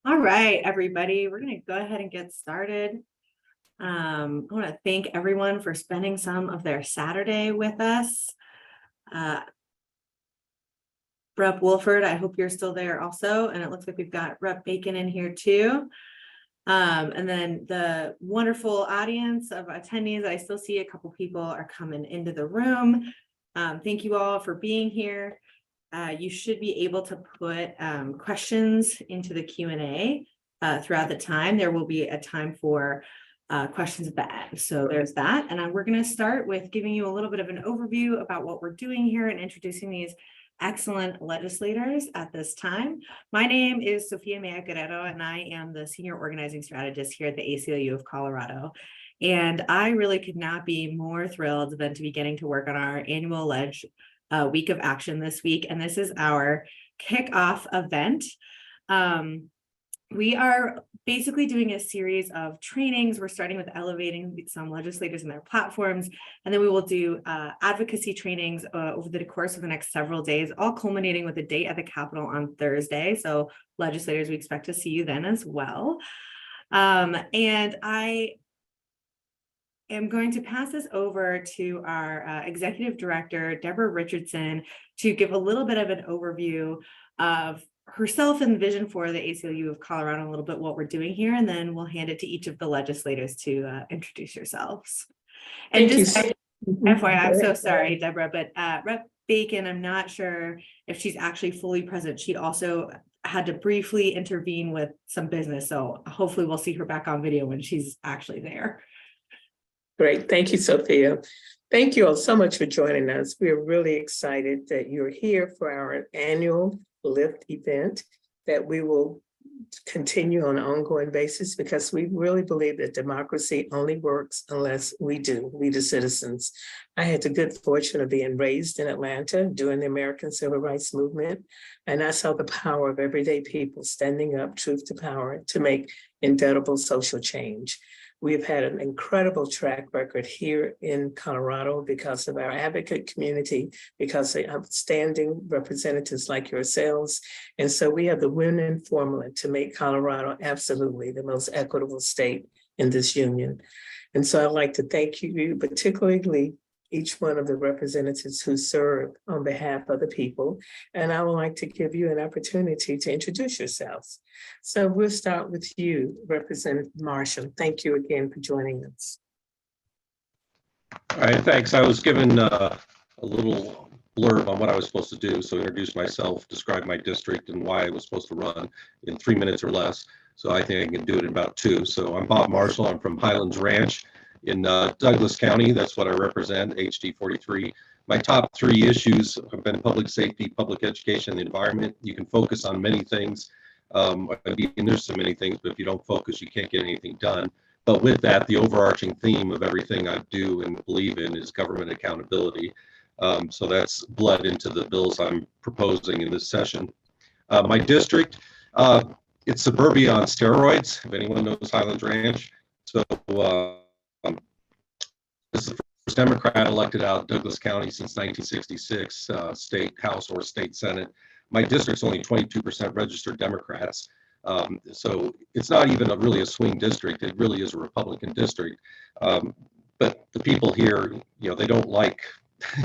All right, everybody, we're going to go ahead and get started. I want to thank everyone for spending some of their Saturday with us. Rep. Wolford, I hope you're still there also. And it looks like we've got Rep. Bacon in here too. And then the wonderful audience of attendees, I still see a couple people are coming into the room. Thank you all for being here. You should be able to put questions into the Q&A throughout the time. There will be a time for questions at the end. So there's that. And we're going to start with giving you a little bit of an overview about what we're doing here and introducing these excellent legislators at this time. My name is Sofia Mea Guerrero, and I am the Senior Organizing Strategist here at the ACLU of Colorado. And I really could not be more thrilled than to be getting to work on our annual Week of Action this week. And this is our kickoff event. We are basically doing a series of trainings. We're starting with elevating some legislators and their platforms, and then we will do advocacy trainings over the course of the next several days, all culminating with a date at the Capitol on Thursday. So legislators, we expect to see you then as well. And I am going to pass this over to our Executive Director, Deborah Richardson, to give a little bit of an overview of herself and vision for the ACLU of Colorado, and a little bit what we're doing here, and then we'll hand it to each of the legislators to introduce yourselves. And Thank just FYI, I'm so sorry, Deborah, but Rep. Bacon, I'm not sure if she's actually fully present. She also had to briefly intervene with some business, so hopefully we'll see her back on video when she's actually there. Great. Thank you, Sophia. Thank you all so much for joining us. We're really excited that you're here for our annual LIFT event that we will continue on an ongoing basis, because we really believe that democracy only works unless we the citizens. I had the good fortune of being raised in Atlanta during the American Civil Rights Movement, and I saw the power of everyday people standing up, truth to power, to make indelible social change. We've had an incredible track record here in Colorado because of our advocate community, because of outstanding representatives like yourselves. And so we have the winning formula to make Colorado absolutely the most equitable state in this union. And so I'd like to thank you, particularly each one of the representatives who serve on behalf of the people. And I would like to give you an opportunity to introduce yourselves. So we'll start with you, Representative Marshall. Thank you again for joining us. All right, thanks. I was given a little blurb on what I was supposed to do. So introduce myself, describe my district and why I was supposed to run in 3 minutes or less. So I think I can do it in about 2. So I'm Bob Marshall. I'm from Highlands Ranch in Douglas County. That's what I represent, HD 43. My top 3 issues have been public safety, public education, and the environment. You can focus on many things. And there's so many things, but if you don't focus, you can't get anything done. But with that, the overarching theme of everything I do and believe in is government accountability. So that's bled into the bills I'm proposing in this session. My district, it's suburbia on steroids, if anyone knows Highlands Ranch. So this is the first Democrat elected out of Douglas County since 1966, state house or state senate. My district's only 22% registered Democrats. So it's not even really a swing district. It really is a Republican district. But the people here, they don't like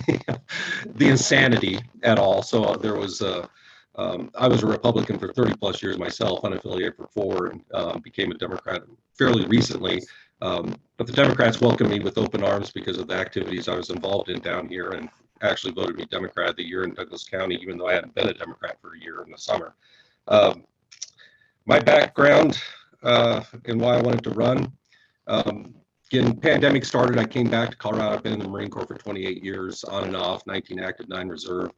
the insanity at all. So there was I was a Republican for 30 plus years myself, unaffiliated for 4, and became a Democrat fairly recently. But the Democrats welcomed me with open arms because of the activities I was involved in down here, and actually voted me Democrat of the Year in Douglas County, even though I hadn't been a Democrat for a year in the summer. My background and why I wanted to run. Again, pandemic started, I came back to Colorado. I've been in the Marine Corps for 28 years, on and off, 19 active, 9 reserve.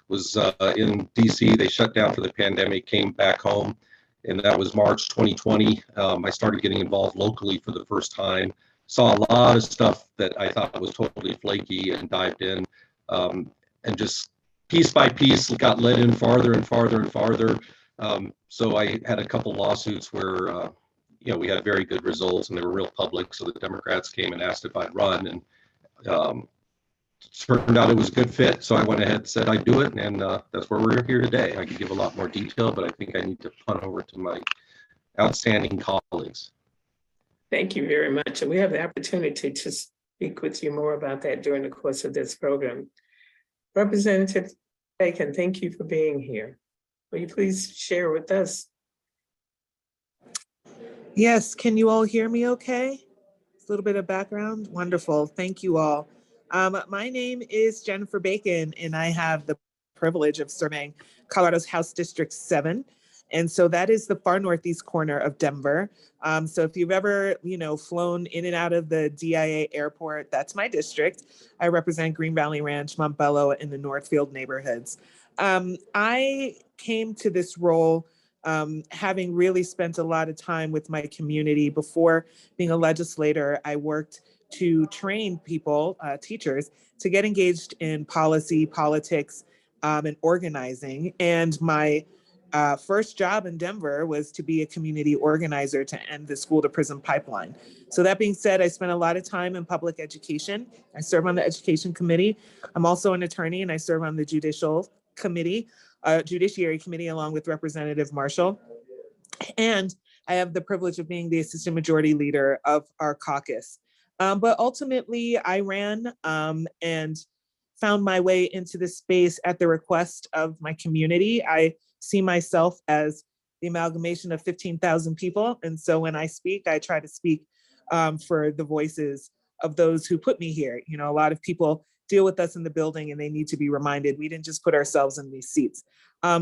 Was in DC, they shut down for the pandemic, came back home, and that was March 2020. I started getting involved locally for the first time, saw a lot of stuff that I thought was totally flaky, and dived in, and just piece by piece got led in farther and farther and farther. So I had a couple lawsuits where we had very good results and they were real public, so the Democrats came and asked if I'd run, and turned out it was a good fit, so I went ahead and said I'd do it, and that's where we're here today. I could give a lot more detail, but I think I need to punt over to my outstanding colleagues. Thank you very much. And we have the opportunity to speak with you more about that during the course of this program. Representative Bacon, thank you for being here. Will you please share with us? Yes, can you all hear me okay? A little bit of background. Wonderful. Thank you all. My name is Jennifer Bacon, and I have the privilege of serving Colorado's House District 7. And so that is the far northeast corner of Denver. So if you've ever, flown in and out of the DIA airport, that's my district. I represent Green Valley Ranch, Montbello, and the Northfield neighborhoods. I came to this role having really spent a lot of time with my community. Before being a legislator, I worked to train people, teachers, to get engaged in policy, politics, and organizing. And my first job in Denver was to be a community organizer to end the school to prison pipeline. So that being said, I spent a lot of time in public education. I serve on the education committee. I'm also an attorney, and I serve on the judiciary committee, along with Representative Marshall. And I have the privilege of being the assistant majority leader of our caucus. But ultimately, I ran and found my way into this space at the request of my community. I see myself as the amalgamation of 15,000 people. And so when I speak, I try to speak for the voices of those who put me here. A lot of people deal with us in the building, and they need to be reminded we didn't just put ourselves in these seats. I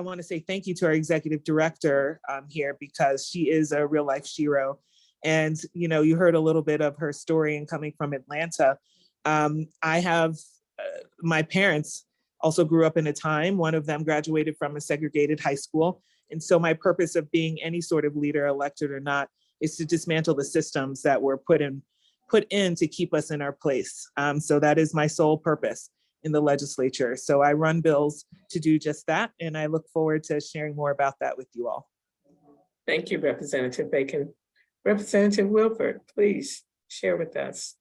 want to say thank you to our executive director here, because she is a real life shero. And, you heard a little bit of her story and coming from Atlanta. I have my parents also grew up in a time, one of them graduated from a segregated high school. And so my purpose of being any sort of leader, elected or not, is to dismantle the systems that were put in to keep us in our place. So that is my sole purpose in the legislature. So I run bills to do just that. And I look forward to sharing more about that with you all. Thank you, Representative Bacon. Representative Wilford, please share with us.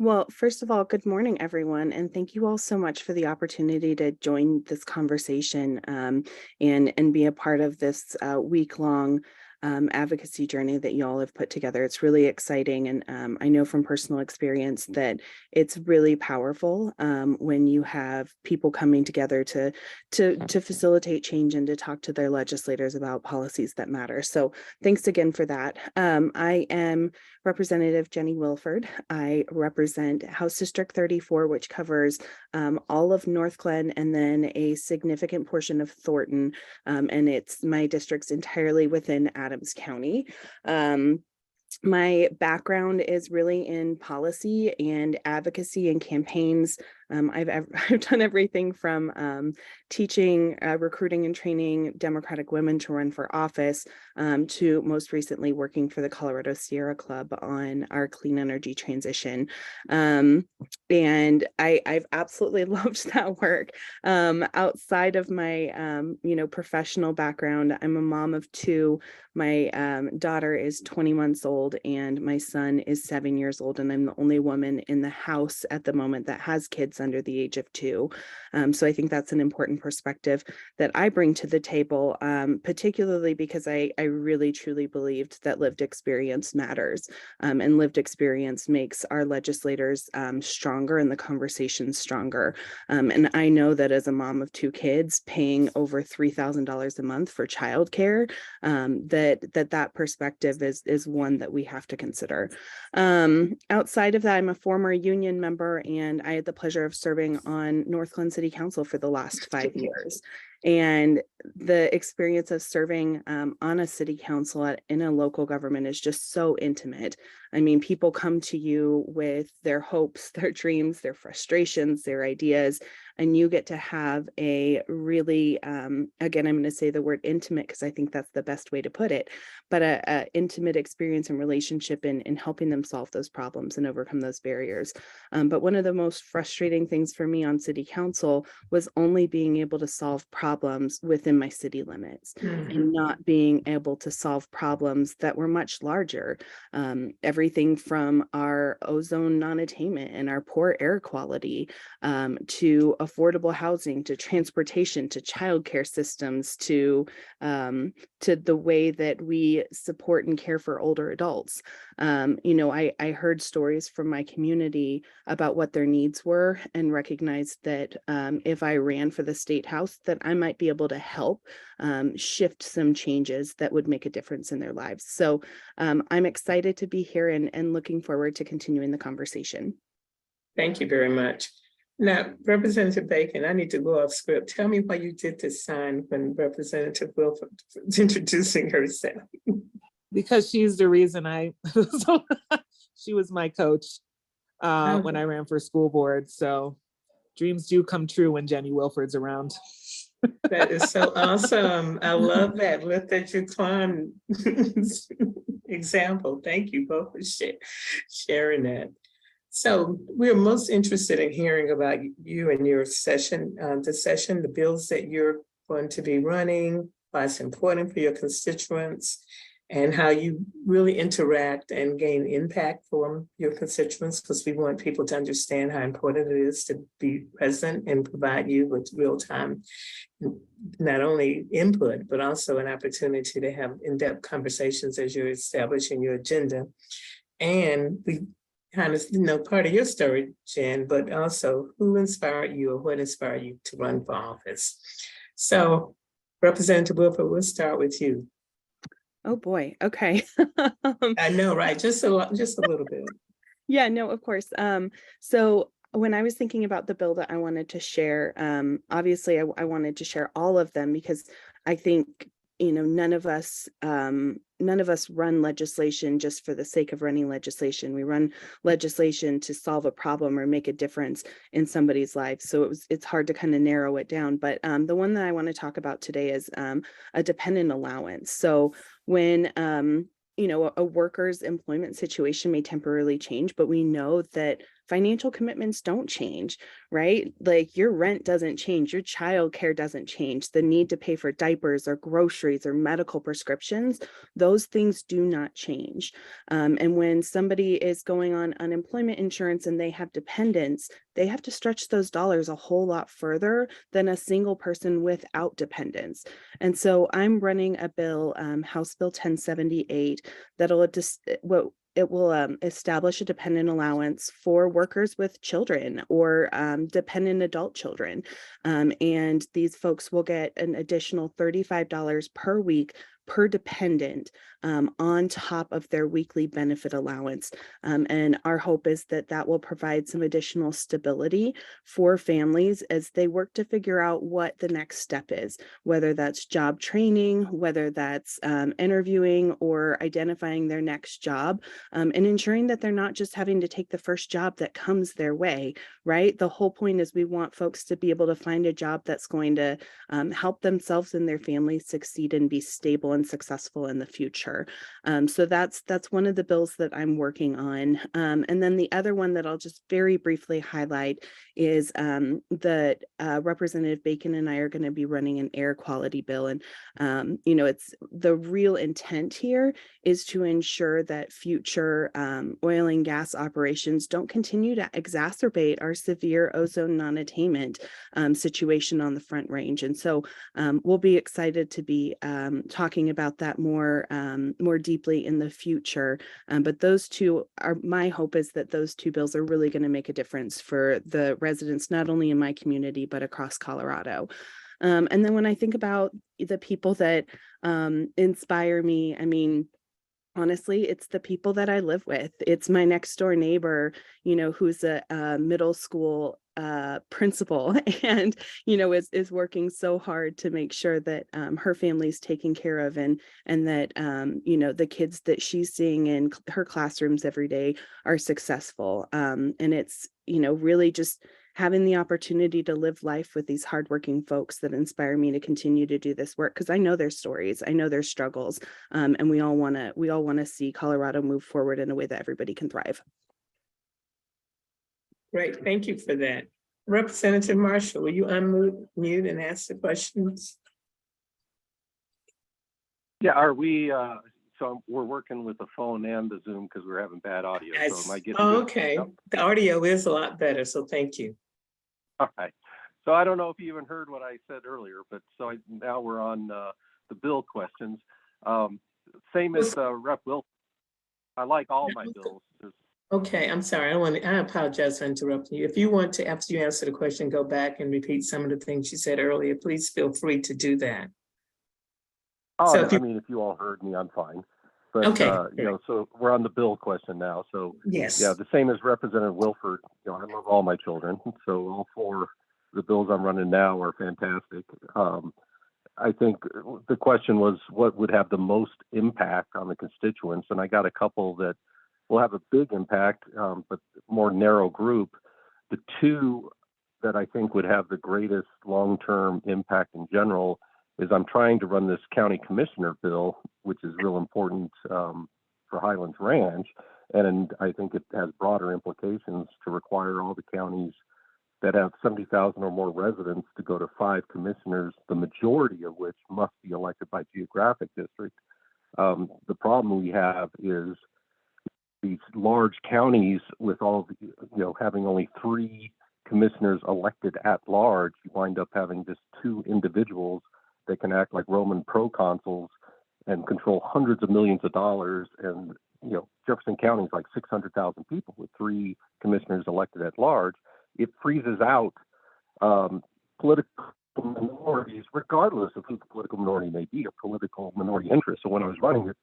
Well, first of all, good morning, everyone. And thank you all so much for the opportunity to join this conversation and be a part of this week-long advocacy journey that you all have put together. It's really exciting. And I know from personal experience that it's really powerful when you have people coming together to facilitate change and to talk to their legislators about policies that matter. So thanks again for that. I am Representative Jenny Wilford. I represent House District 34, which covers all of North Glen and then a significant portion of Thornton. And it's my district's entirely within Adams County. My background is really in policy and advocacy and campaigns. I've done everything from teaching, recruiting and training Democratic women to run for office to most recently working for the Colorado Sierra Club on our clean energy transition. And I've absolutely loved that work. Outside of my, professional background, I'm a mom of two. My daughter is 20 months old and my son is 7 years old. And I'm the only woman in the house at the moment that has kids under the age of 2. So I think that's an important perspective that I bring to the table, particularly because I really truly believed that lived experience matters, and lived experience makes our legislators stronger and the conversation stronger. And I know that as a mom of 2 kids paying over $3,000 a month for childcare, that perspective is one that we have to consider. Outside of that, I'm a former union member and I had the pleasure of serving on North Glen City Council for the last 5 years. And the experience of serving on a city council in a local government is just so intimate. I mean, people come to you with their hopes, their dreams, their frustrations, their ideas, and you get to have a really, again, I'm going to say the word intimate because I think that's the best way to put it, but a intimate experience and relationship in helping them solve those problems and overcome those barriers. But one of the most frustrating things for me on city council was only being able to solve problems within my city limits and not being able to solve problems that were much larger. Everything from our ozone non-attainment and our poor air quality to affordable housing, to transportation, to childcare systems, to to the way that we support and care for older adults. I heard stories from my community about what their needs were and recognized that if I ran for the state house, that I might be able to help shift some changes that would make a difference in their lives. So I'm excited to be here and looking forward to continuing the conversation. Thank you very much. Now, Representative Bacon, I need to go off script. Tell me why you did this sign when Representative Wilford was introducing herself. Because she's the reason she was my coach when I ran for school board. So dreams do come true when Jenny Wilford's around. That is so awesome. I love that. Lift that you climb example. Thank you both for sharing that. So we're most interested in hearing about you and your session, the bills that you're going to be running, why it's important for your constituents, and how you really interact and gain impact from your constituents, because we want people to understand how important it is to be present and provide you with real-time, not only input, but also an opportunity to have in-depth conversations as you're establishing your agenda. And we kind of know part of your story, Jen, but also who inspired you or what inspired you to run for office. So Representative Wilford, we'll start with you. Oh boy, okay. I know, right? Just a little bit. Yeah, no, of course. So when I was thinking about the bill that I wanted to share, obviously I wanted to share all of them because I think, none of us run legislation just for the sake of running legislation. We run legislation to solve a problem or make a difference in somebody's life. So it's hard to kind of narrow it down. But the one that I want to talk about today is a dependent allowance. So when a worker's employment situation may temporarily change, but we know that financial commitments don't change, right? Like your rent doesn't change, your child care doesn't change, the need to pay for diapers or groceries or medical prescriptions, those things do not change. And when somebody is going on unemployment insurance and they have dependents, they have to stretch those dollars a whole lot further than a single person without dependents. And so I'm running a bill, House Bill 1078, it will establish a dependent allowance for workers with children or dependent adult children. And these folks will get an additional $35 per week per dependent on top of their weekly benefit allowance. And our hope is that that will provide some additional stability for families as they work to figure out what the next step is, whether that's job training, whether that's interviewing or identifying their next job, and ensuring that they're not just having to take the first job that comes their way, right? The whole point is we want folks to be able to find a job that's going to help themselves and their families succeed and be stable and successful in the future. So that's one of the bills that I'm working on. And then the other one that I'll just very briefly highlight is that Representative Bacon and I are going to be running an air quality bill. And, it's the real intent here is to ensure that future oil and gas operations don't continue to exacerbate our severe ozone non-attainment situation on the Front Range. And so we'll be excited to be talking about that more deeply in the future. But those two are, my hope is that those two bills are really going to make a difference for the residents, not only in my community, but across Colorado. And then when I think about the people that inspire me, I mean, honestly, it's the people that I live with. It's my next door neighbor, who's a middle school principal and, is working so hard to make sure that her family's taken care of and that, the kids that she's seeing in her classrooms every day are successful. And it's, really just having the opportunity to live life with these hardworking folks that inspire me to continue to do this work, because I know their stories, I know their struggles, and we all want to see Colorado move forward in a way that everybody can thrive. Great, thank you for that. Representative Marshall, will you unmute and ask the questions? Yeah, are we, so we're working with the phone and the Zoom because we're having bad audio. So am I getting good? Okay, Yep. the audio is a lot better, so thank you. All right. So I don't know if you even heard what I said earlier, but so now we're on the bill questions. Same as Rep. Wilson. I like all my bills. Okay, I'm sorry. I apologize for interrupting you. If you want to, after you answer the question, go back and repeat some of the things you said earlier, please feel free to do that. Oh, So no, I mean, if you all heard me, I'm fine. But, okay, so we're on the bill question now. So, yes. yeah, the same as Representative Wilford. I love all my children. So all 4 of the bills I'm running now are fantastic. I think the question was what would have the most impact on the constituents, and I got a couple that will have a big impact, but more narrow group. The 2 that I think would have the greatest long-term impact in general is I'm trying to run this county commissioner bill, which is real important for Highlands Ranch, and I think it has broader implications to require all the counties that have 70,000 or more residents to go to 5 commissioners, the majority of which must be elected by geographic district. The problem we have is these large counties with all the, having only 3 commissioners elected at large, you wind up having just 2 individuals that can act like Roman proconsuls and control hundreds of millions of dollars. And, Jefferson County is like 600,000 people with 3 commissioners elected at large. It freezes out political minorities, regardless of who the political minority may be, or political minority interest. So when I was running it,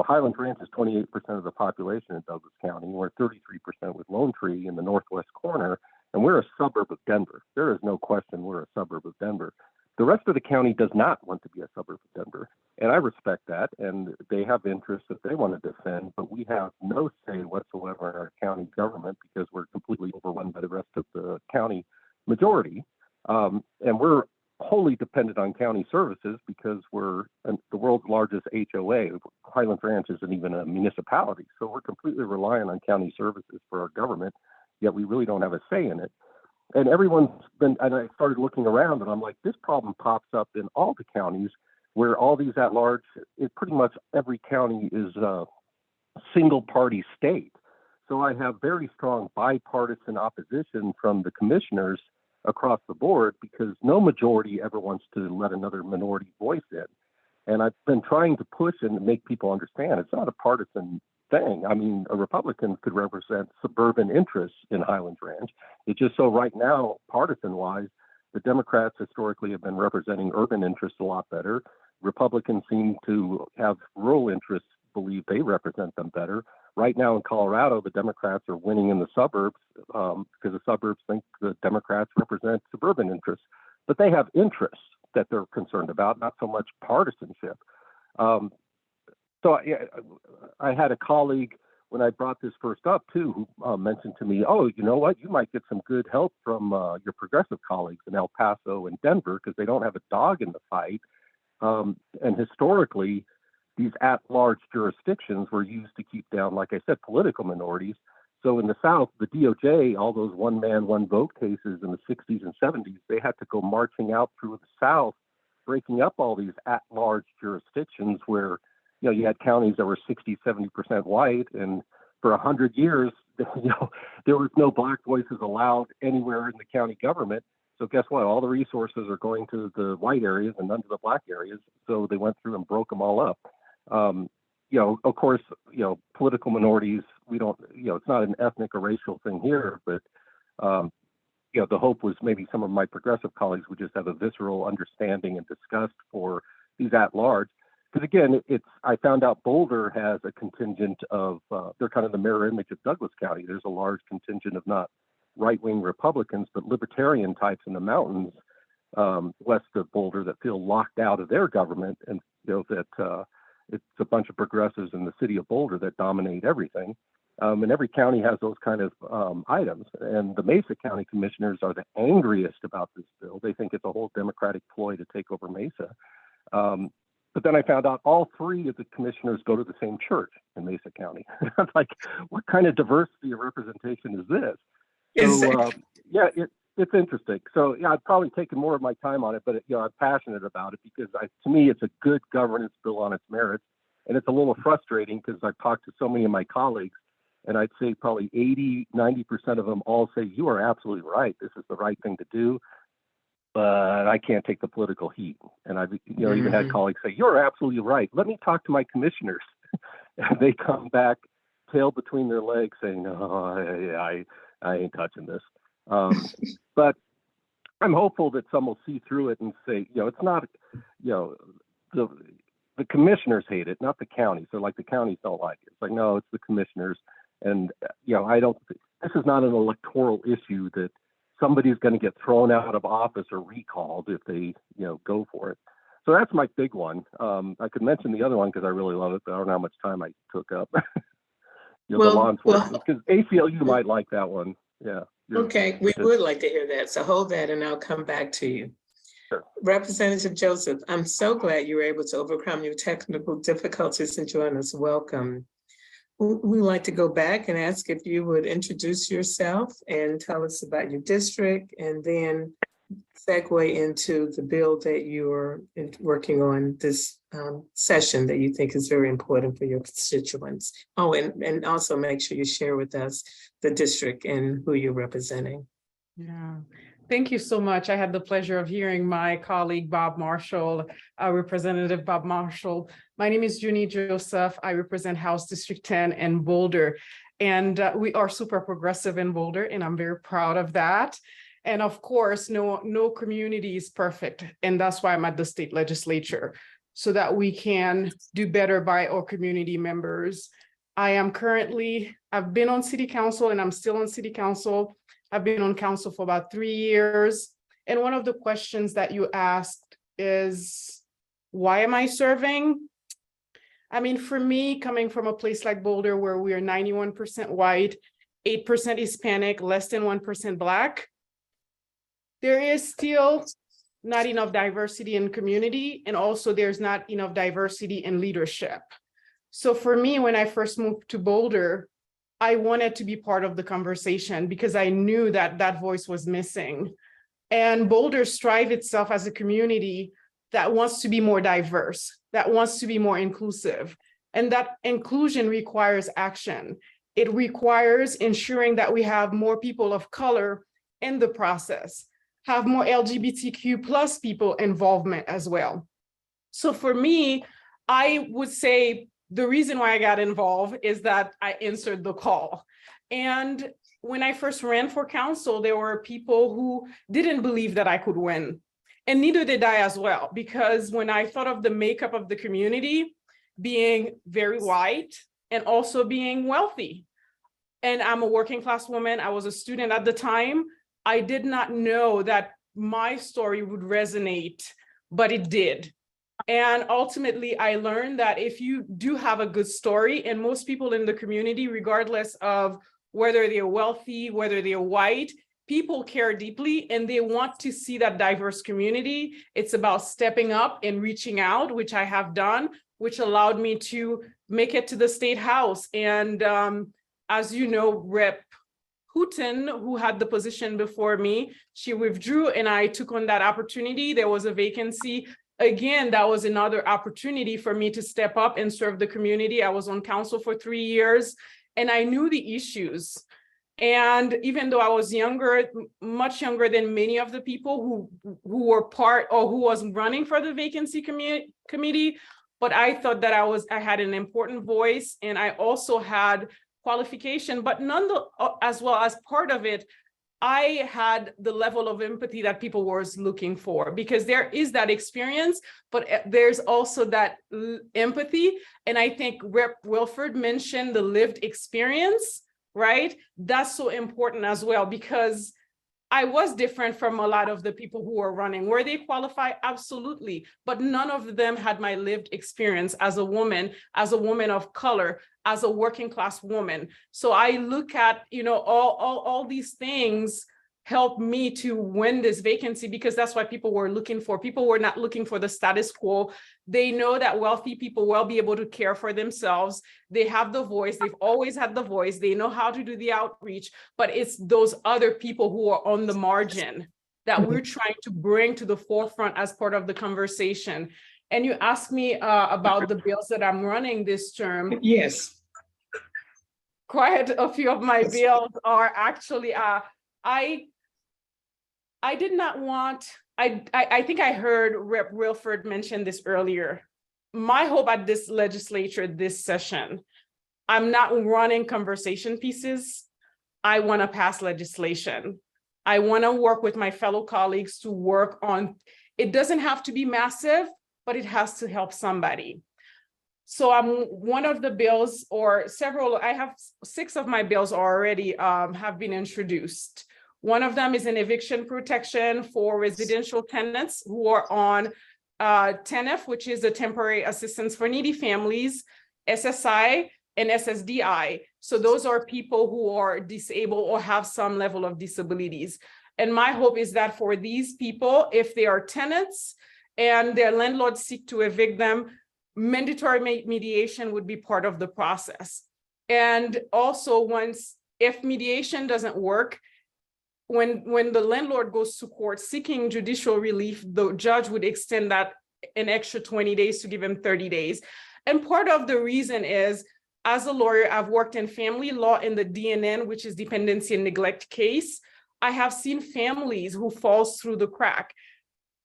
Highlands Ranch is 28% of the population in Douglas County. We're 33% with Lone Tree in the northwest corner, and we're a suburb of Denver. There is no question we're a suburb of Denver. The rest of the county does not want to be a suburb of Denver, and I respect that, and they have interests that they want to defend, but we have no say whatsoever in our county government because we're completely overrun by the rest of the county majority, and we're wholly dependent on county services because we're the world's largest HOA. Highlands Ranch isn't even a municipality, so we're completely reliant on county services for our government, yet we really don't have a say in it. And and I started looking around and I'm like, this problem pops up in all the counties where all these at large, pretty much every county is a single party state. So I have very strong bipartisan opposition from the commissioners across the board because no majority ever wants to let another minority voice in. And I've been trying to push and make people understand it's not a partisan thing. I mean, a Republican could represent suburban interests in Highlands Ranch. It's just so right now, partisan-wise, the Democrats historically have been representing urban interests a lot better. Republicans seem to have rural interests, believe they represent them better. Right now in Colorado, the Democrats are winning in the suburbs because the suburbs think the Democrats represent suburban interests. But they have interests that they're concerned about, not so much partisanship. So I had a colleague when I brought this first up too, who mentioned to me, oh, you know what, you might get some good help from your progressive colleagues in El Paso and Denver because they don't have a dog in the fight. And historically, these at-large jurisdictions were used to keep down, like I said, political minorities. So in the South, the DOJ, all those one-man, one-vote cases in the 60s and 70s, they had to go marching out through the South, breaking up all these at-large jurisdictions where you had counties that were 60, 70% white, and for 100 years, there was no black voices allowed anywhere in the county government. So guess what? All the resources are going to the white areas and none to the black areas. So they went through and broke them all up. Of course, political minorities, we don't, it's not an ethnic or racial thing here, but, the hope was maybe some of my progressive colleagues would just have a visceral understanding and disgust for these at-large. Because again, I found out Boulder has a contingent of, they're kind of the mirror image of Douglas County. There's a large contingent of not right-wing Republicans, but libertarian types in the mountains west of Boulder that feel locked out of their government, and that it's a bunch of progressives in the city of Boulder that dominate everything. And every county has those kind of items. And the Mesa County commissioners are the angriest about this bill. They think it's a whole Democratic ploy to take over Mesa. But then I found out all 3 of the commissioners go to the same church in Mesa County. I'm like, what kind of diversity of representation is this? So, it's interesting. So, I've probably taken more of my time on it, but, I'm passionate about it because to me, it's a good governance bill on its merits. And it's a little frustrating because I've talked to so many of my colleagues, and I'd say probably 80, 90% of them all say, you are absolutely right. This is the right thing to do. but I can't take the political heat. And I've even had colleagues say, "You're absolutely right. Let me talk to my commissioners." And they come back tail between their legs saying, "No, I ain't touching this." But I'm hopeful that some will see through it and say, it's not, the commissioners hate it, not the counties. They're like, the counties don't like it. It's like, no, it's the commissioners. And, this is not an electoral issue that somebody's going to get thrown out of office or recalled if they, go for it. So that's my big one. I could mention the other one because I really love it, but I don't know how much time I took up. The law enforcement, because ACLU might like that one. Yeah. Okay, we would like to hear that. So hold that and I'll come back to you. Sure. Representative Joseph, I'm so glad you were able to overcome your technical difficulties and join us. Welcome. We'd like to go back and ask if you would introduce yourself and tell us about your district, and then segue into the bill that you're working on this session that you think is very important for your constituents. Oh, and also make sure you share with us the district and who you're representing. Yeah, thank you so much. I had the pleasure of hearing my colleague, Bob Marshall, Representative Bob Marshall. My name is Junie Joseph. I represent House District 10 in Boulder. And we are super progressive in Boulder, and I'm very proud of that. And of course, no community is perfect. And that's why I'm at the state legislature, so that we can do better by our community members. I've been on city council and I'm still on city council. I've been on council for about 3 years. And one of the questions that you asked is, why am I serving? I mean, for me, coming from a place like Boulder, where we are 91% white, 8% Hispanic, less than 1% Black, there is still not enough diversity in community, and also there's not enough diversity in leadership. So for me, when I first moved to Boulder, I wanted to be part of the conversation because I knew that that voice was missing. And Boulder strives itself as a community that wants to be more diverse, that wants to be more inclusive. And that inclusion requires action. It requires ensuring that we have more people of color in the process, have more LGBTQ plus people involvement as well. So for me, I would say the reason why I got involved is that I answered the call. And when I first ran for council, there were people who didn't believe that I could win. And neither did I as well, because when I thought of the makeup of the community being very white and also being wealthy, and I'm a working class woman, I was a student at the time, I did not know that my story would resonate, but it did. And ultimately, I learned that if you do have a good story, and most people in the community, regardless of whether they're wealthy, whether they're white, people care deeply and they want to see that diverse community. It's about stepping up and reaching out, which I have done, which allowed me to make it to the state house. And as you know, Rep. Hooten, who had the position before me, she withdrew and I took on that opportunity. There was a vacancy. Again, that was another opportunity for me to step up and serve the community. I was on council for 3 years and I knew the issues. And even though I was younger, much younger than many of the people who were part or who was running for the vacancy committee, but I thought that I had an important voice and I also had qualification, but as well as part of it, I had the level of empathy that people were looking for, because there is that experience, but there's also that empathy. And I think Rep. Wilford mentioned the lived experience, right? That's so important as well, because I was different from a lot of the people who were running. Were they qualified? Absolutely. But none of them had my lived experience as a woman of color, as a working class woman. So I look at, all these things help me to win this vacancy, because that's what people were looking for. People were not looking for the status quo. They know that wealthy people will be able to care for themselves. They have the voice. They've always had the voice. They know how to do the outreach, but it's those other people who are on the margin that we're trying to bring to the forefront as part of the conversation. And you asked me about the bills that I'm running this term. Yes. Quite a few of my bills are actually, I did not want I think I heard Rep. Wilford mention this earlier. My hope at this legislature, this session, I'm not running conversation pieces. I want to pass legislation. I want to work with my fellow colleagues to work on, it doesn't have to be massive, but it has to help somebody. So I'm one of the bills, or several, I have 6 of my bills already have been introduced. One of them is an eviction protection for residential tenants who are on TANF, which is a temporary assistance for needy families, SSI, and SSDI. So those are people who are disabled or have some level of disabilities. And my hope is that for these people, if they are tenants and their landlords seek to evict them, mandatory mediation would be part of the process. And also if mediation doesn't work, when the landlord goes to court seeking judicial relief, the judge would extend that an extra 20 days to give him 30 days. And part of the reason is, as a lawyer, I've worked in family law in the DNN, which is dependency and neglect case. I have seen families who falls through the crack.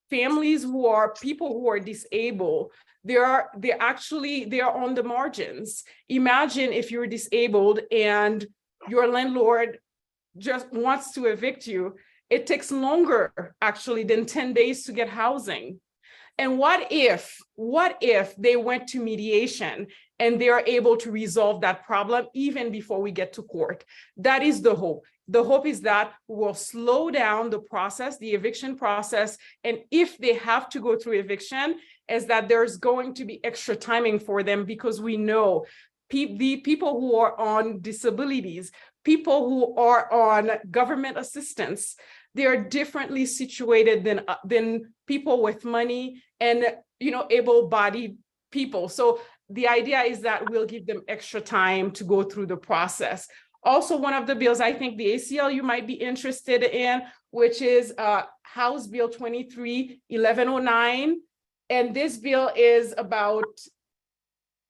Families who are people who are disabled, they're on the margins. Imagine if you're disabled and your landlord just wants to evict you. It takes longer actually than 10 days to get housing. And what if they went to mediation and they are able to resolve that problem even before we get to court? That is the hope. The hope is that we'll slow down the process, the eviction process. And if they have to go through eviction, is that there's going to be extra timing for them, because we know the people who are on disabilities, people who are on government assistance, they are differently situated than people with money and able-bodied people. So the idea is that we'll give them extra time to go through the process. Also, one of the bills I think the ACLU might be interested in, which is House Bill 23-1109. And this bill is about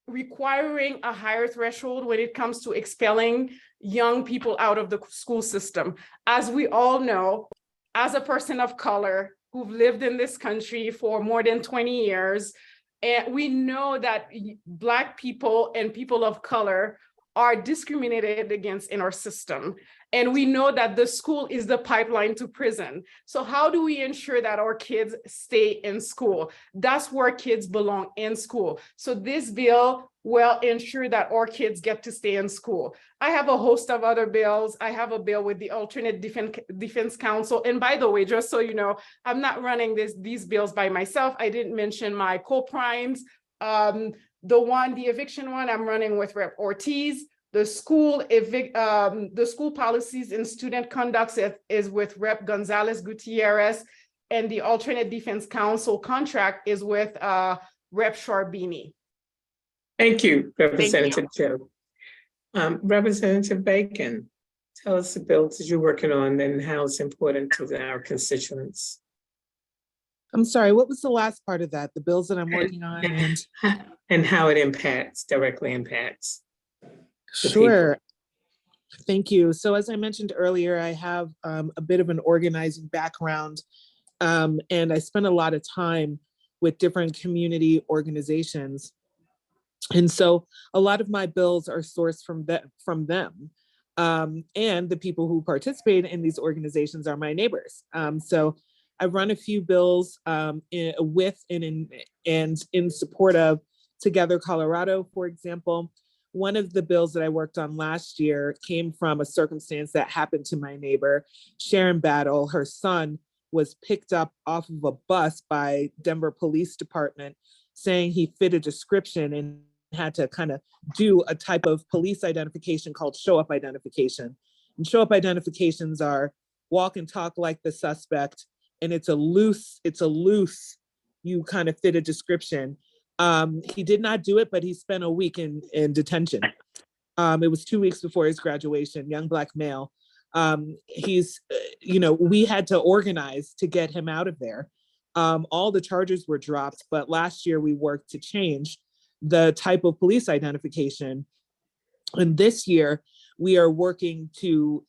requiring a higher threshold when it comes to expelling young people out of the school system. As we all know, as a person of color who've lived in this country for more than 20 years, and we know that Black people and people of color are discriminated against in our system. And we know that the school is the pipeline to prison. So how do we ensure that our kids stay in school? That's where kids belong, in school. So this bill will ensure that our kids get to stay in school. I have a host of other bills. I have a bill with the Alternate Defense Council. And by the way, just so you know, I'm not running these bills by myself. I didn't mention my co-primes. The eviction one, I'm running with Rep. Ortiz. The school policies and student conduct is with Rep. Gonzalez Gutierrez, and the Alternate Defense Council contract is with Rep. Sharbini. Thank you, Representative Joe. Representative Bacon, tell us the bills that you're working on and how it's important to our constituents. I'm sorry, what was the last part of that? The bills that I'm working on and how it directly impacts. Sure. Thank you. So as I mentioned earlier, I have a bit of an organizing background, and I spend a lot of time with different community organizations. And so a lot of my bills are sourced from them. And the people who participate in these organizations are my neighbors. So I run a few bills with and in support of Together Colorado, for example. One of the bills that I worked on last year came from a circumstance that happened to my neighbor, Sharon Battle. Her son was picked up off of a bus by Denver Police Department saying he fit a description and had to kind of do a type of police identification called show-up identification. And show-up identifications are walk and talk like the suspect, and it's a loose, you kind of fit a description. He did not do it, but he spent a week in detention. It was 2 weeks before his graduation, young Black male. We had to organize to get him out of there. All the charges were dropped, but last year we worked to change the type of police identification. And this year we are working to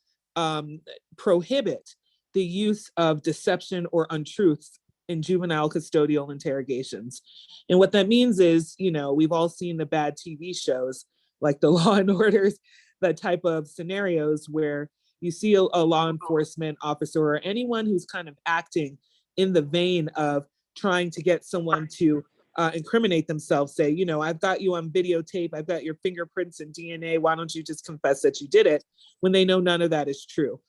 prohibit the use of deception or untruths in juvenile custodial interrogations. And what that means is, you know, we've all seen the bad TV shows like the Law and Orders, that type of scenarios where you see a law enforcement officer or anyone who's kind of acting in the vein of trying to get someone to incriminate themselves, say, you know, I've got you on videotape, I've got your fingerprints and DNA, why don't you just confess that you did it, when they know none of that is true.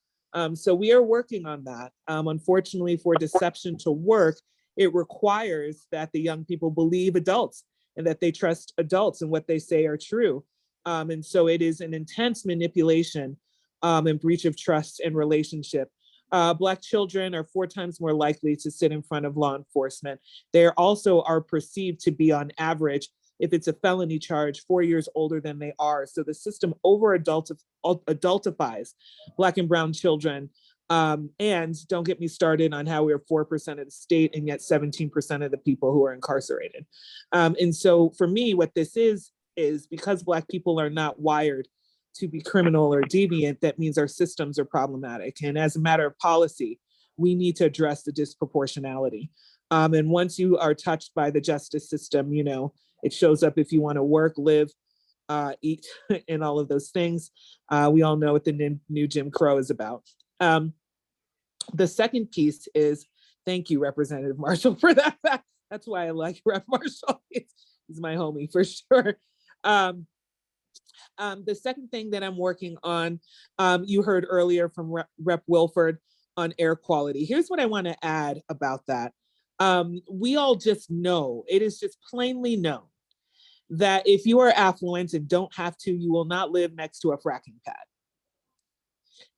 So we are working on that. Unfortunately, for deception to work, it requires that the young people believe adults and that they trust adults and what they say are true. And so it is an intense manipulation and breach of trust and relationship. Black children are 4 times more likely to sit in front of law enforcement. They also are perceived to be, on average, if it's a felony charge, 4 years older than they are. So the system over adultifies Black and brown children. And don't get me started on how we're 4% of the state and yet 17% of the people who are incarcerated. And so for me, what this is because Black people are not wired to be criminal or deviant, that means our systems are problematic. And as a matter of policy, we need to address the disproportionality. And once you are touched by the justice system, you know, it shows up if you want to work, live, eat, and all of those things. We all know what the new Jim Crow is about. The second piece is, thank you, Representative Marshall, for that fact. That's why I like Rep Marshall. He's my homie for sure. The second thing that I'm working on, you heard earlier from Rep Wilford on air quality. Here's what I want to add about that. We all just know, it is just plainly known that if you are affluent and don't have to, you will not live next to a fracking pad.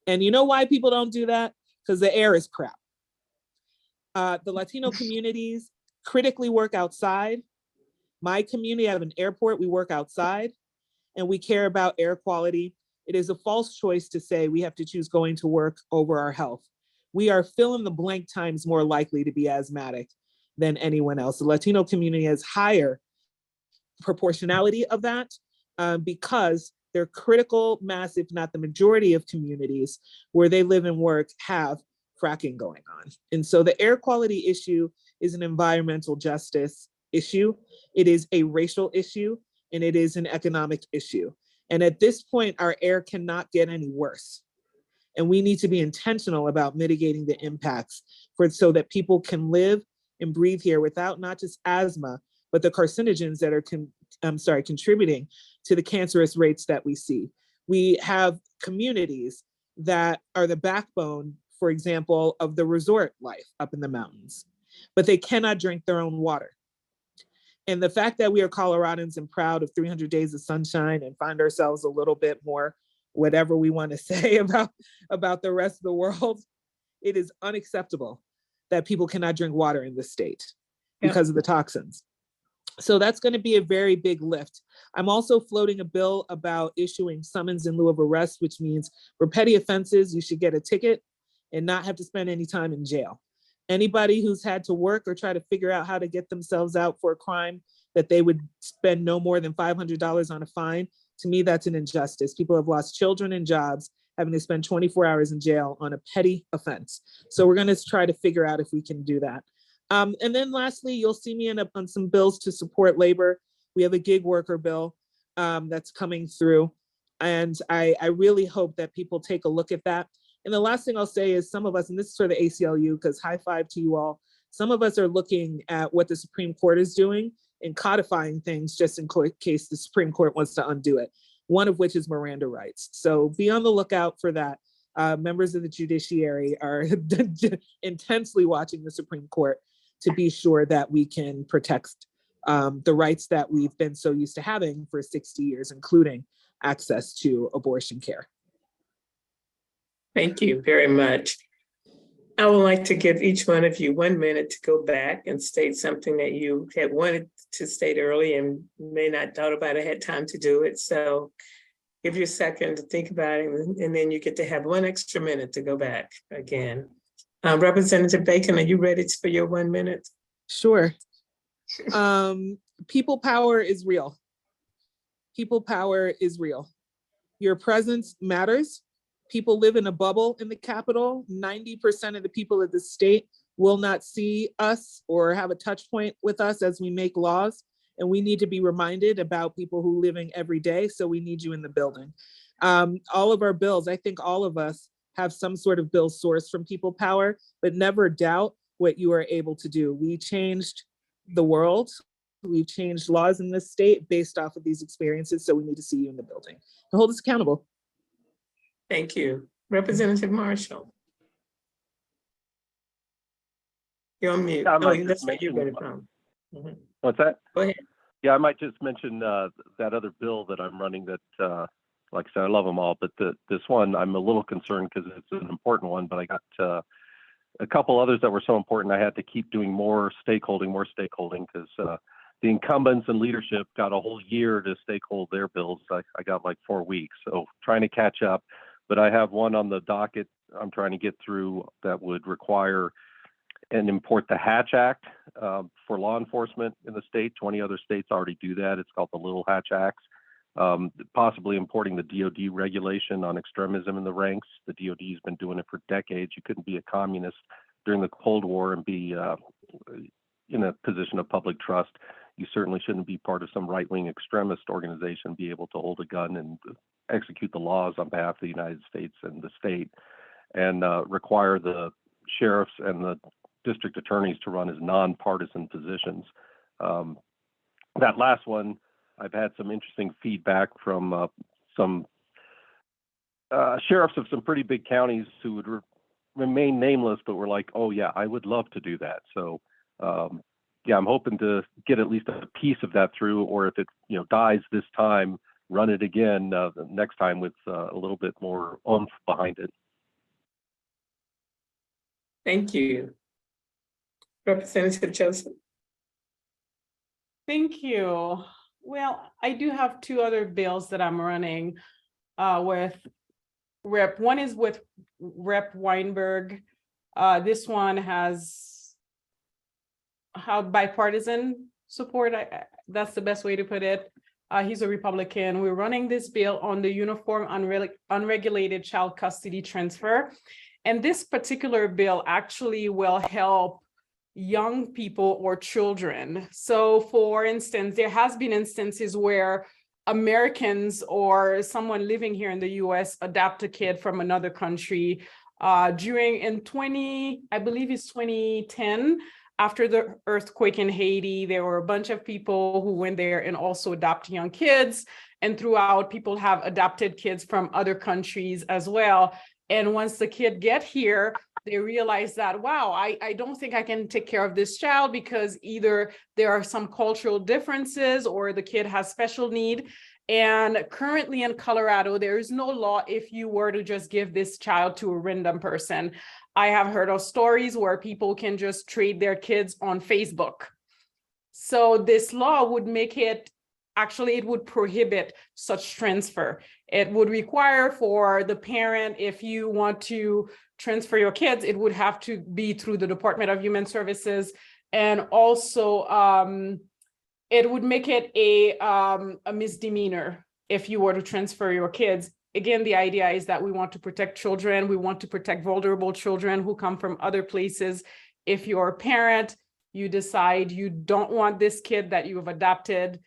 And you know why people don't do that? Because the air is crap. The Latino communities critically work outside. My community, I have an airport, we work outside, and we care about air quality. It is a false choice to say we have to choose going to work over our health. We are fill in the blank times more likely to be asthmatic than anyone else. The Latino community has higher proportionality of that because they're critical mass, if not the majority of communities where they live and work have fracking going on. And so the air quality issue is an environmental justice issue. It is a racial issue, and it is an economic issue. And at this point, our air cannot get any worse. And we need to be intentional about mitigating the impacts so that people can live and breathe here without not just asthma, but the carcinogens that are contributing to the cancerous rates that we see. We have communities that are the backbone, for example, of the resort life up in the mountains, but they cannot drink their own water. And the fact that we are Coloradans and proud of 300 days of sunshine and find ourselves a little bit more, whatever we want to say about the rest of the world, it is unacceptable that people cannot drink water in this state because of the toxins. So that's going to be a very big lift. I'm also floating a bill about issuing summons in lieu of arrest, which means for petty offenses, you should get a ticket and not have to spend any time in jail. Anybody who's had to work or try to figure out how to get themselves out for a crime that they would spend no more than $500 on a fine, to me, that's an injustice. People have lost children and jobs having to spend 24 hours in jail on a petty offense. So we're going to try to figure out if we can do that. And then lastly, you'll see me on some bills to support labor. We have a gig worker bill that's coming through. And I really hope that people take a look at that. And the last thing I'll say is some of us, and this is for the ACLU, because high five to you all, some of us are looking at what the Supreme Court is doing and codifying things just in case the Supreme Court wants to undo it, one of which is Miranda rights. So be on the lookout for that. Members of the judiciary are intensely watching the Supreme Court to be sure that we can protect the rights that we've been so used to having for 60 years, including access to abortion care. Thank you very much. I would like to give each one of you 1 minute to go back and state something that you had wanted to state early and may not thought about it, had time to do it. So give you a second to think about it, and then you get to have 1 extra minute to go back again. Representative Bacon, are you ready for your 1 minute? Sure. People power is real. People power is real. Your presence matters. People live in a bubble in the Capitol. 90% of the people of the state will not see us or have a touch point with us as we make laws. And we need to be reminded about people who living every day. So we need you in the building. All of our bills, I think all of us have some sort of bill sourced from People Power, but never doubt what you are able to do. We changed the world. We've changed laws in this state based off of these experiences. So we need to see you in the building and hold us accountable. Thank you. Representative Marshall. You're on mute. Yeah, I Oh, might that's just where you got mention- it from. Mhm. What's that? Go ahead. Yeah, I might just mention that other bill that I'm running that, like I said, I love them all, but this one, I'm a little concerned because it's an important one, but I got a couple others that were so important, I had to keep doing more stakeholding because the incumbents and leadership got a whole year to stakehold their bills. I got like 4 weeks, so trying to catch up. But I have one on the docket I'm trying to get through that would require and import the Hatch Act for law enforcement in the state. 20 other states already do that. It's called the Little Hatch Acts. Possibly importing the DOD regulation on extremism in the ranks. The DOD has been doing it for decades. You couldn't be a communist during the Cold War and be in a position of public trust. You certainly shouldn't be part of some right-wing extremist organization, be able to hold a gun and execute the laws on behalf of the United States and the state, and require the sheriffs and the district attorneys to run as nonpartisan positions. That last one, I've had some interesting feedback from some sheriffs of some pretty big counties who would remain nameless, but were like, "Oh yeah, I would love to do that." So yeah, I'm hoping to get at least a piece of that through, or if it dies this time, run it again the next time with a little bit more oomph behind it. Thank you. Representative Joseph. Thank you. Well, I do have two other bills that I'm running with Rep. One is with Rep. Weinberg. This one has bipartisan support. That's the best way to put it. He's a Republican. We're running this bill on the uniform unregulated child custody transfer. And this particular bill actually will help young people or children. So for instance, there has been instances where Americans or someone living here in the US adopt a kid from another country I believe it's 2010, after the earthquake in Haiti. There were a bunch of people who went there and also adopt young kids. And throughout, people have adopted kids from other countries as well. And once the kid get here, they realize that, wow, I don't think I can take care of this child because either there are some cultural differences or the kid has special need. And currently in Colorado, there is no law if you were to just give this child to a random person. I have heard of stories where people can just trade their kids on Facebook. So this law would make it, actually, it would prohibit such transfer. It would require for the parent, if you want to transfer your kids, it would have to be through the Department of Human Services. And also, it would make it a misdemeanor if you were to transfer your kids. Again, the idea is that we want to protect children. We want to protect vulnerable children who come from other places. If you're a parent, you decide you don't want this kid that you have adopted,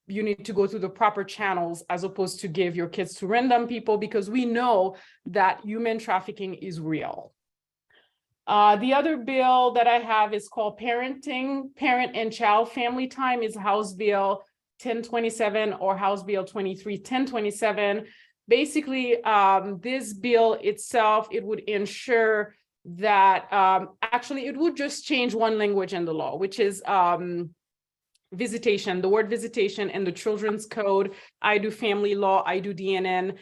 you need to go through the proper channels as opposed to give your kids to random people, because we know that human trafficking is real. The other bill that I have is called Parent and Child Family Time, is House Bill 1027 or House Bill 23-1027. Basically, this bill itself, it would ensure that actually it would just change one language in the law, which is visitation, the word visitation in the Children's Code. I do family law, I do DNN,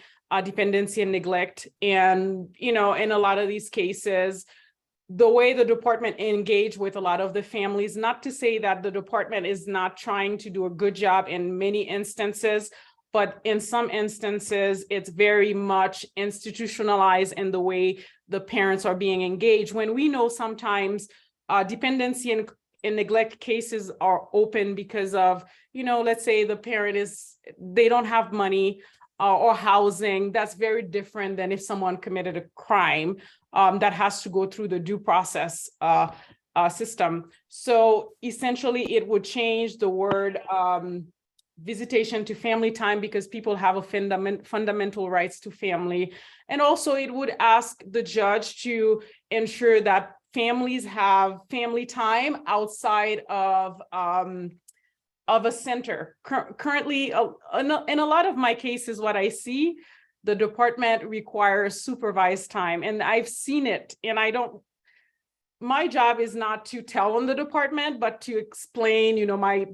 dependency and neglect. And, in a lot of these cases, the way the department engage with a lot of the families, not to say that the department is not trying to do a good job in many instances, but in some instances, it's very much institutionalized in the way the parents are being engaged. When we know sometimes dependency and neglect cases are open because of, let's say the parent they don't have money or housing. That's very different than if someone committed a crime. that has to go through the due process system. So essentially, it would change the word visitation to family time, because people have a fundamental rights to family. And also it would ask the judge to ensure that families have family time outside of a center. Currently, in a lot of my cases, what I see, the department requires supervised time, and I've seen it, and my job is not to tell on the department, but to explain,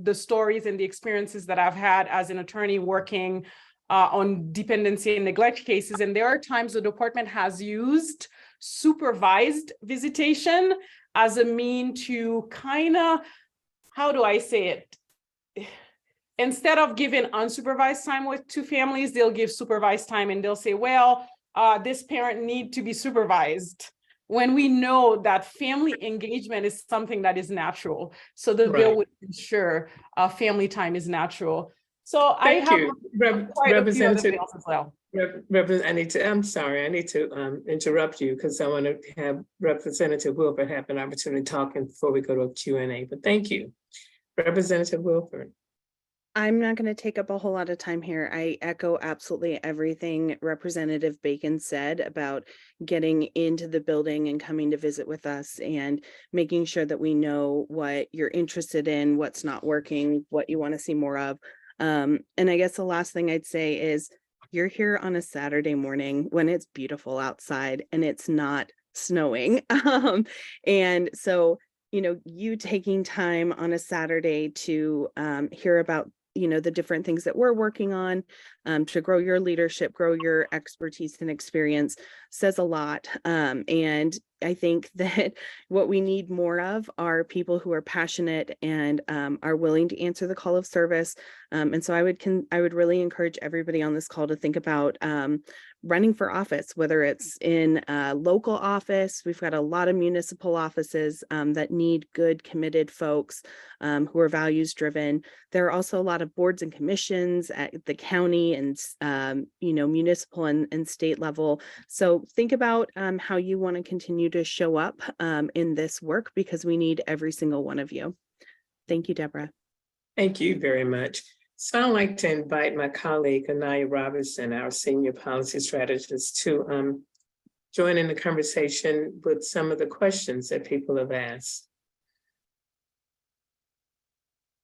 the stories and the experiences that I've had as an attorney working on dependency and neglect cases. And there are times the department has used supervised visitation as a mean to kind of, how do I say it? Instead of giving unsupervised time to families, they'll give supervised time, and they'll say, well, this parent need to be supervised, when we know that family engagement is something that is natural. So the bill would ensure family time is natural. So Thank I you, have quite a few other Representative. bills as well. I'm sorry, I need to interrupt you because I want to have Representative Wilford have an opportunity talking before we go to a Q&A, but thank you. Representative Wilford. I'm not going to take up a whole lot of time here. I echo absolutely everything Representative Bacon said about getting into the building and coming to visit with us and making sure that we know what you're interested in, what's not working, what you want to see more of. And I guess the last thing I'd say is you're here on a Saturday morning when it's beautiful outside and it's not snowing. And so, you taking time on a Saturday to hear about the different things that we're working on to grow your leadership, grow your expertise and experience says a lot. And I think that what we need more of are people who are passionate and are willing to answer the call of service. And so I would really encourage everybody on this call to think about running for office, whether it's in a local office. We've got a lot of municipal offices that need good, committed folks who are values driven. There are also a lot of boards and commissions at the county and municipal and state level. So think about how you want to continue to show up in this work, because we need every single one of you. Thank you, Deborah. Thank you very much. So I'd like to invite my colleague, Anaya Robinson, our senior policy strategist, to join in the conversation with some of the questions that people have asked.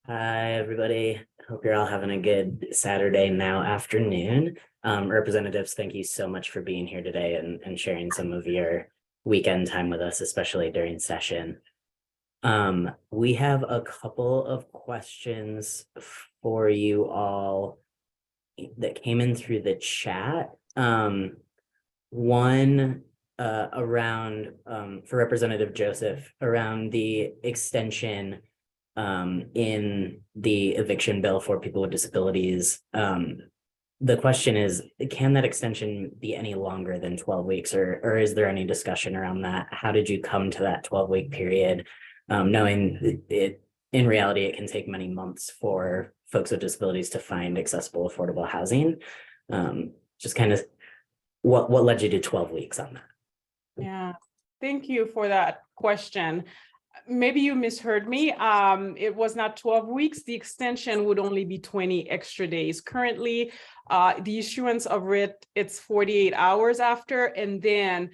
Hi, everybody. Hope you're all having a good Saturday now afternoon. Representatives, thank you so much for being here today and sharing some of your weekend time with us, especially during session. We have a couple of questions for you all that came in through the chat. One around, for Representative Joseph, around the extension in the eviction bill for people with disabilities. The question is, can that extension be any longer than 12 weeks, or is there any discussion around that? How did you come to that 12-week period? Knowing it, in reality, it can take many months for folks with disabilities to find accessible, affordable housing. Just kind of what led you to 12 weeks on that? Yeah, thank you for that question. Maybe you misheard me. It was not 12 weeks. The extension would only be 20 extra days. Currently, the issuance of writ, it's 48 hours after, and then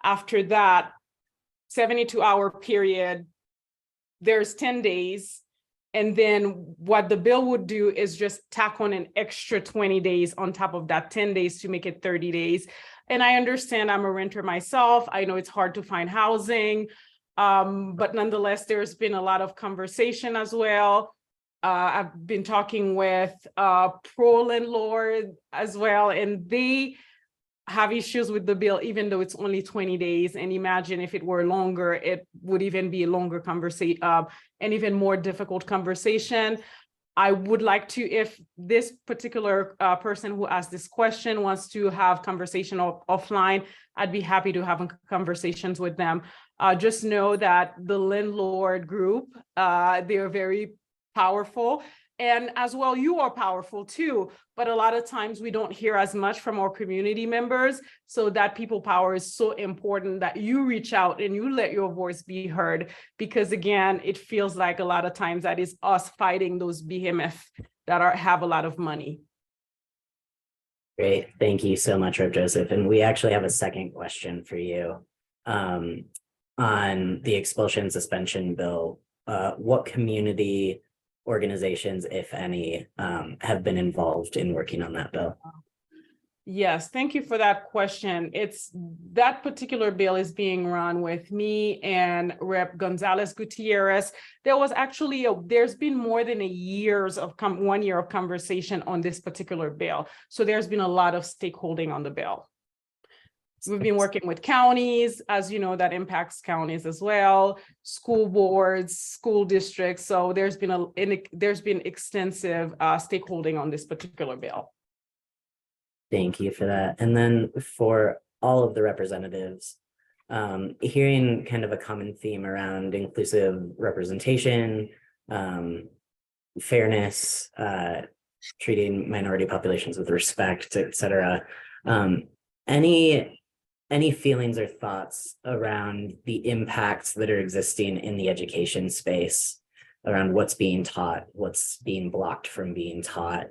after that 72-hour period, there's 10 days. And then what the bill would do is just tack on an extra 20 days on top of that 10 days to make it 30 days. And I understand, I'm a renter myself. I know it's hard to find housing, but nonetheless, there's been a lot of conversation as well. I've been talking with pro-landlord as well, and they have issues with the bill, even though it's only 20 days. And imagine if it were longer, it would even be a longer conversation, and even more difficult conversation. I would like to, if this particular person who asked this question wants to have conversation offline, I'd be happy to have conversations with them. Just know that the landlord group, they are very powerful. And as well, you are powerful too, but a lot of times we don't hear as much from our community members. So that people power is so important that you reach out and you let your voice be heard, because again, it feels like a lot of times that is us fighting those behemoths that have a lot of money. Great, thank you so much, Rep. Joseph. And we actually have a second question for you on the expulsion suspension bill. What community organizations, if any, have been involved in working on that bill? Yes, thank you for that question. It's that particular bill is being run with me and Rep. Gonzalez Gutierrez. There was actually there's been more than 1 year of conversation on this particular bill. So there's been a lot of stakeholding on the bill. We've been working with counties, as you know, that impacts counties as well, school boards, school districts. So there's been extensive stakeholding on this particular bill. Thank you for that. And then for all of the representatives, hearing kind of a common theme around inclusive representation, fairness, treating minority populations with respect, et cetera. Any feelings or thoughts around the impacts that are existing in the education space around what's being taught, what's being blocked from being taught?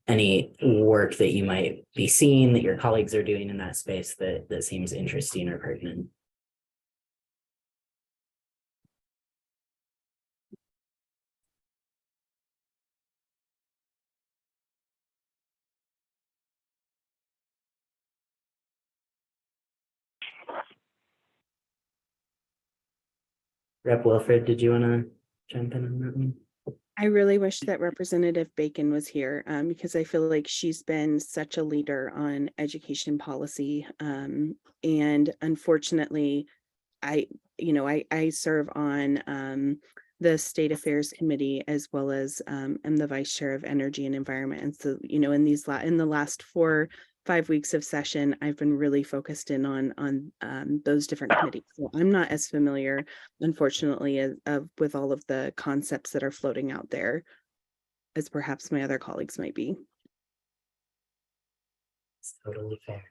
Any work that you might be seeing that your colleagues are doing in that space that seems interesting or pertinent? Rep. Wilfred, did you want to jump in on that one? I really wish that Representative Bacon was here because I feel like she's been such a leader on education policy. And unfortunately, I serve on the State Affairs Committee, as well as am the Vice Chair of Energy and Environment. And so, in the last 4-5 weeks of session, I've been really focused in on those different committees. So I'm not as familiar, unfortunately, with all of the concepts that are floating out there as perhaps my other colleagues might be. It's totally fair.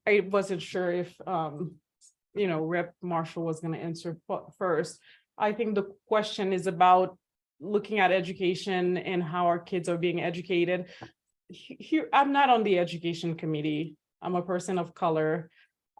I wasn't sure if Rep. Marshall was going to answer first. I think the question is about looking at education and how our kids are being educated. Here, I'm not on the education committee. I'm a person of color.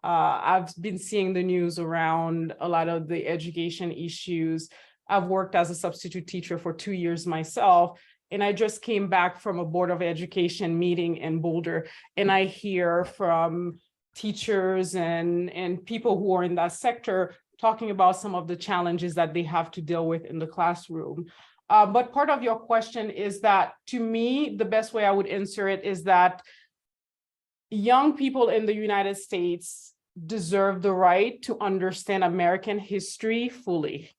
I've been seeing the news around a lot of the education issues. I've worked as a substitute teacher for 2 years myself, and I just came back from a Board of Education meeting in Boulder, and I hear from teachers and people who are in that sector talking about some of the challenges that they have to deal with in the classroom. But part of your question is that, to me, the best way I would answer it is that young people in the United States deserve the right to understand American history fully.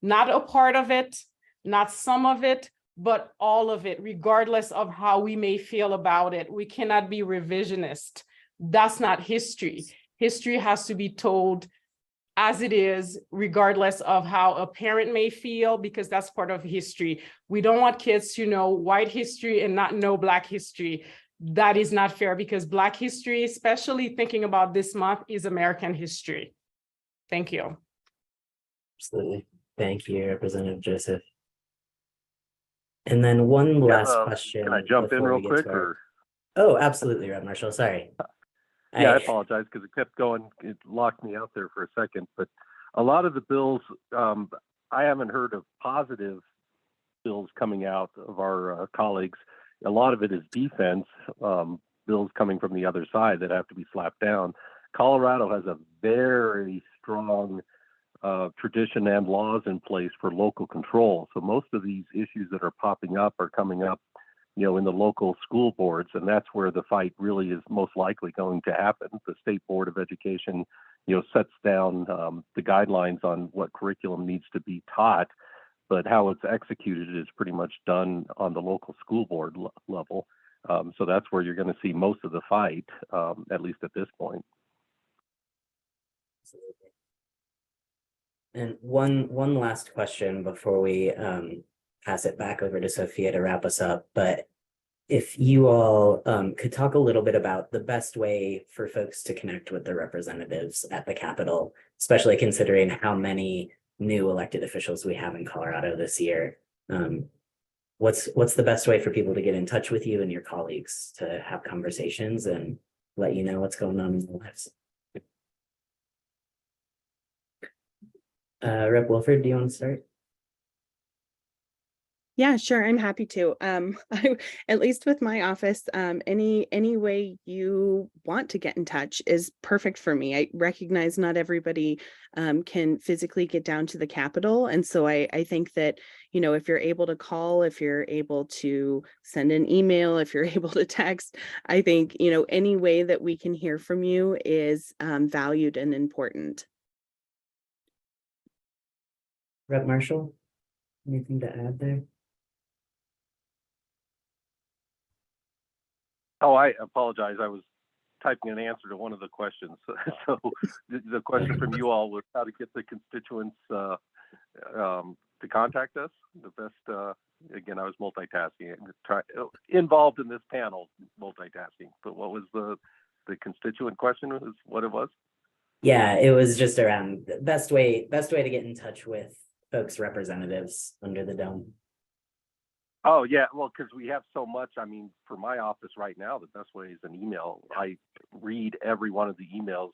Not a part of it, not some of it, but all of it, regardless of how we may feel about it. We cannot be revisionist. That's not history. History has to be told as it is, regardless of how a parent may feel, because that's part of history. We don't want kids to know white history and not know Black history. That is not fair, because Black history, especially thinking about this month, is American history. Thank you. Absolutely. Thank you, Representative Joseph. And then one last question. Can I jump in real quick? Oh, absolutely, Rep. Marshall. Sorry. Yeah, I apologize because it kept going. It locked me out there for a second. But a lot of the bills, I haven't heard of positive bills coming out of our colleagues. A lot of it is defense bills coming from the other side that have to be slapped down. Colorado has a very strong tradition and laws in place for local control. So most of these issues that are popping up are coming up, in the local school boards, and that's where the fight really is most likely going to happen. The State Board of Education, sets down the guidelines on what curriculum needs to be taught, but how it's executed is pretty much done on the local school board level. So that's where you're going to see most of the fight, at least at this point. And one last question before we pass it back over to Sophia to wrap us up. But if you all could talk a little bit about the best way for folks to connect with their representatives at the Capitol, especially considering how many new elected officials we have in Colorado this year. What's the best way for people to get in touch with you and your colleagues to have conversations and let you know what's going on in their lives? Rep. Wilford, do you want to start? Yeah, sure. I'm happy to. At least with my office, any way you want to get in touch is perfect for me. I recognize not everybody can physically get down to the Capitol. And so I think that, you know, if you're able to call, if you're able to send an email, if you're able to text, I think, you know, any way that we can hear from you is valued and important. Rep. Marshall, anything to add there? Oh, I apologize. I was typing an answer to one of the questions. So the question from you all was how to get the constituents to contact us. The best, again, I was multitasking, involved in this panel, multitasking. But what was the constituent question? Was what it was? Yeah, it was just around the best way to get in touch with folks' representatives under the dome. Oh, yeah. Well, because we have so much. I mean, for my office right now, the best way is an email. I read every one of the emails.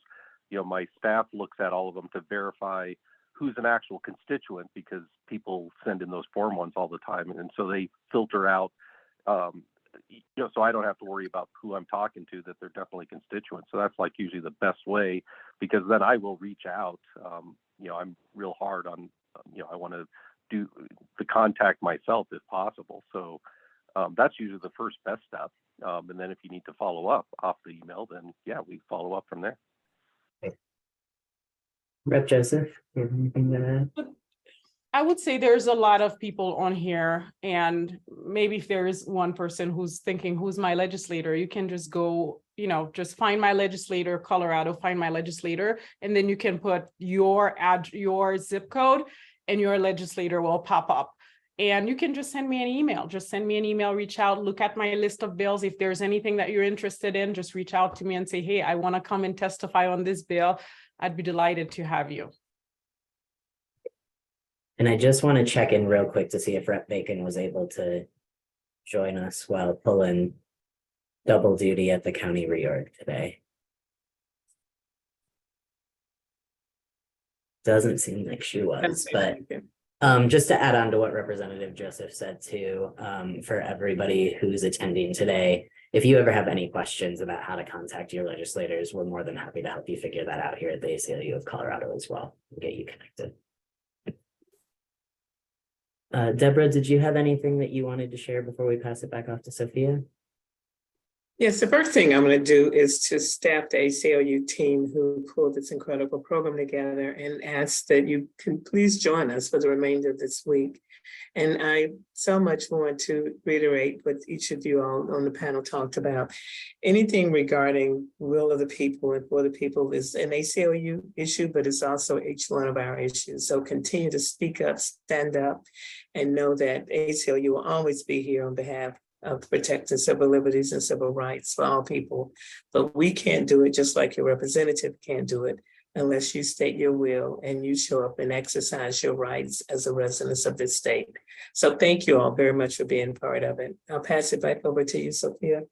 You know, my staff looks at all of them to verify who's an actual constituent because people send in those form ones all the time. And so they filter out, you know, so I don't have to worry about who I'm talking to, that they're definitely constituents. So that's like usually the best way, because then I will reach out. You know, I'm real hard on, you know, I want to do the contact myself if possible. So that's usually the first best step. And then if you need to follow up off the email, then yeah, we follow up from there. Rep. Joseph, you have anything to add? I would say there's a lot of people on here, and maybe if there is one person who's thinking, who's my legislator, you can just go, you know, just find my legislator, Colorado, find my legislator, and then you can put your zip code and your legislator will pop up. And you can just send me an email, reach out, look at my list of bills. If there's anything that you're interested in, just reach out to me and say, hey, I want to come and testify on this bill. I'd be delighted to have you. And I just want to check in real quick to see if Rep. Bacon was able to join us while pulling double duty at the county reorg today. Doesn't seem like she was, but just to add on to what Representative Joseph said too, for everybody who's attending today, if you ever have any questions about how to contact your legislators, we're more than happy to help you figure that out here at the ACLU of Colorado as well and get you connected. Deborah, did you have anything that you wanted to share before we pass it back off to Sophia? Yes, the first thing I'm going to do is to staff the ACLU team who pulled this incredible program together and ask that you can please join us for the remainder of this week. And I so much want to reiterate what each of you all on the panel talked about. Anything regarding will of the people and for the people is an ACLU issue, but it's also each one of our issues. So continue to speak up, stand up, and know that ACLU will always be here on behalf of protecting civil liberties and civil rights for all people. But we can't do it just like your representative can't do it unless you state your will and you show up and exercise your rights as a resident of this state. So thank you all very much for being part of it. I'll pass it back over to you, Sophia.